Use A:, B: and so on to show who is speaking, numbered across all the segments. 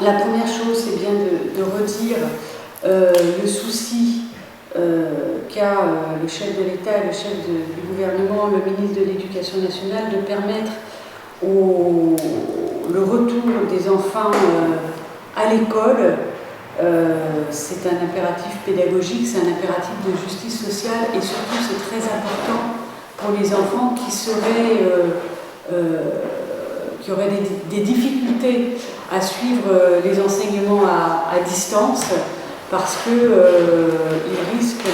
A: La première chose, c'est bien de redire le souci qu'a le chef de l'État et le chef du gouvernement, le ministre de l'Éducation nationale, de permettre le retour des enfants à l'école. C'est un impératif pédagogique, c'est un impératif de justice sociale et surtout c'est très important pour les enfants qui auraient des difficultés à suivre les enseignements à distance parce qu'ils risquent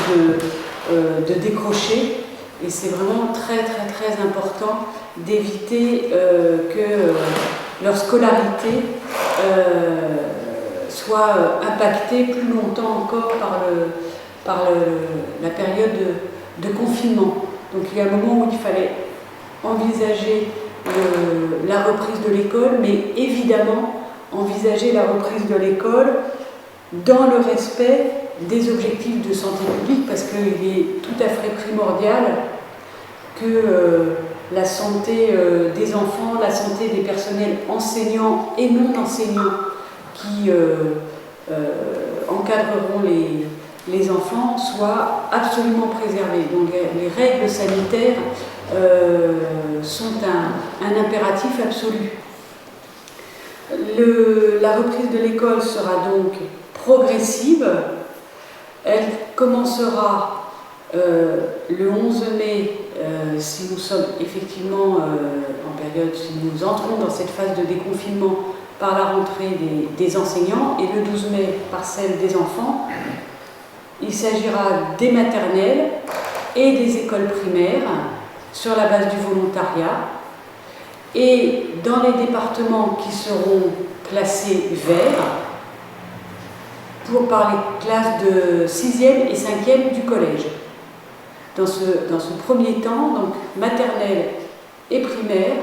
A: de décrocher et c'est vraiment très très très important d'éviter que leur scolarité soit impactée plus longtemps encore par la période de confinement. Donc il y a un moment où il fallait envisager la reprise de l'école, mais évidemment envisager la reprise de l'école dans le respect des objectifs de santé publique, parce qu'il est tout à fait primordial que la santé des enfants, la santé des personnels enseignants et non enseignants qui encadreront les enfants soit absolument préservée. Donc les règles sanitaires sont un impératif absolu. La reprise de l'école sera donc progressive. Elle commencera le 11 mai, si nous sommes effectivement en période, si nous entrons dans cette phase de déconfinement par la rentrée des enseignants, et le 12 mai par celle des enfants. Il s'agira des maternelles et des écoles primaires sur la base du volontariat. Et dans les départements qui seront classés verts, par les classes de 6e et 5e du collège. Dans ce premier temps, donc maternelle et primaire,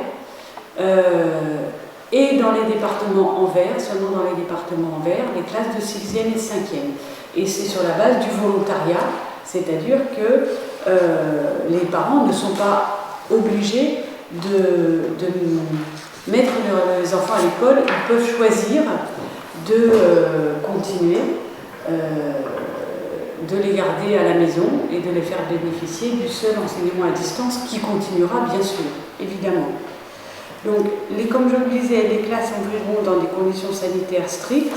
A: et dans les départements en vert, seulement dans les départements en vert, les classes de 6e et 5e. Et c'est sur la base du volontariat, c'est-à-dire que les parents ne sont pas obligés de mettre leurs enfants à l'école, ils peuvent choisir de continuer, de les garder à la maison et de les faire bénéficier du seul enseignement à distance qui continuera bien sûr, évidemment. Donc, comme je le disais, les classes ouvriront dans des conditions sanitaires strictes,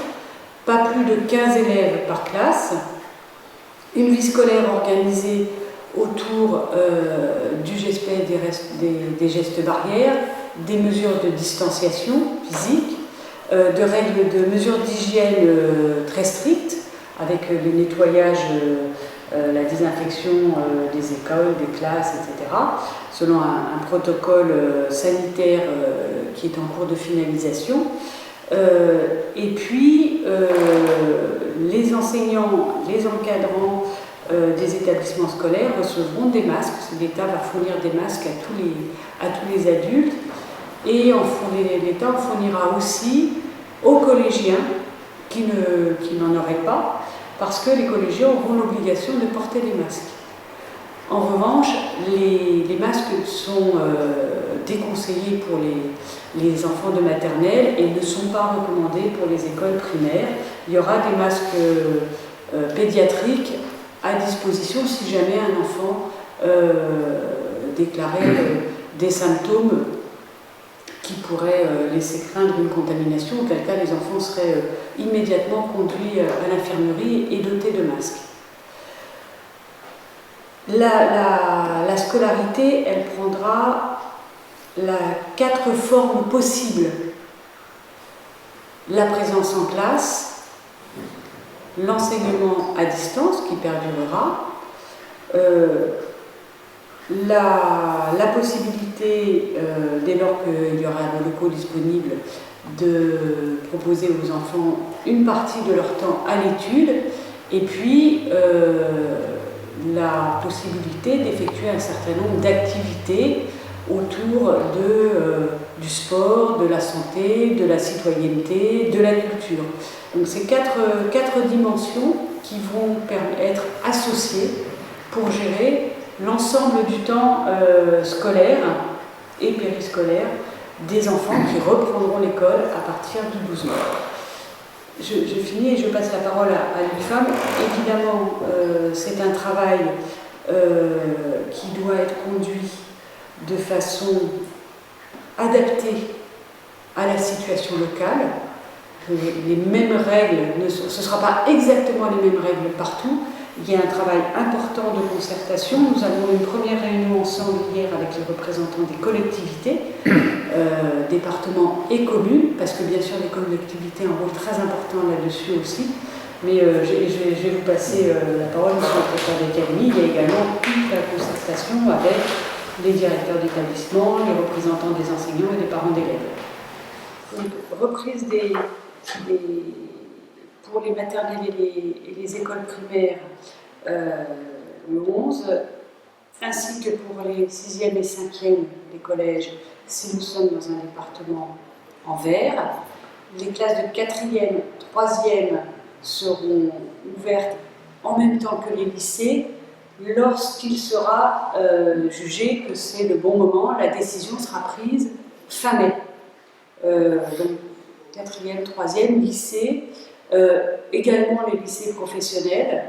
A: pas plus de 15 élèves par classe, une vie scolaire organisée autour du respect des gestes barrières, des mesures de distanciation physique, de mesures d'hygiène très strictes, avec le nettoyage, la désinfection des écoles, des classes, etc., selon un protocole sanitaire qui est en cours de finalisation. Et puis, les enseignants, les encadrants des établissements scolaires recevront des masques. L'État va fournir des masques à tous les adultes. Et l'État en fournira aussi aux collégiens qui n'en auraient pas, parce que les collégiens auront l'obligation de porter des masques. En revanche, les masques sont déconseillés pour les enfants de maternelle et ne sont pas recommandés pour les écoles primaires. Il y aura des masques pédiatriques à disposition si jamais un enfant déclarait des symptômes qui pourraient laisser craindre une contamination, auquel cas les enfants seraient immédiatement conduits à l'infirmerie et dotés de masques. La scolarité, elle prendra 4 formes possibles. La présence en classe, l'enseignement à distance qui perdurera, la possibilité, dès lors qu'il y aura des locaux disponibles, de proposer aux enfants une partie de leur temps à l'étude, et puis la possibilité d'effectuer un certain nombre d'activités autour du sport, de la santé, de la citoyenneté, de la culture. Donc c'est quatre dimensions qui vont être associées pour gérer l'ensemble du temps scolaire et périscolaire des enfants qui reprendront l'école à partir du 12 mai. je finis et je passe la parole à l'UFAM. Évidemment, c'est un travail qui doit être conduit de façon adaptée à la situation locale. Les mêmes règles, ce ne sera pas exactement les mêmes règles partout. Il y a un travail important de concertation. Nous avons une première réunion ensemble hier avec les représentants des collectivités, départements et communes, parce que bien sûr les collectivités ont un rôle très important là-dessus aussi. Mais je vais vous passer la parole sur le secrétaire d'académie. Il y a également toute la concertation avec les directeurs d'établissement, les représentants des enseignants et des parents d'élèves. Donc, reprise pour les maternelles et les écoles primaires le 11, ainsi que pour les 6e et 5e des collèges, si nous sommes dans un département en vert. Les classes de 4e, 3e seront ouvertes en même temps que les lycées, lorsqu'il sera jugé que c'est le bon moment. La décision sera prise fin mai. Donc 4e, 3e, lycée, également les lycées professionnels,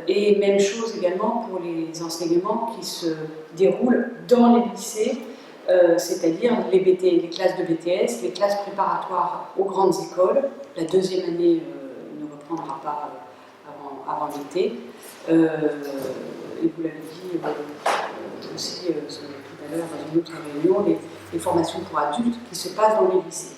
A: et même chose également pour les enseignements qui se déroulent dans les lycées, c'est-à-dire les classes de BTS, les classes préparatoires aux grandes écoles. La deuxième année ne reprendra pas avant l'été. Et vous l'avez dit aussi tout à l'heure dans une autre réunion, les formations pour adultes qui se passent dans les lycées.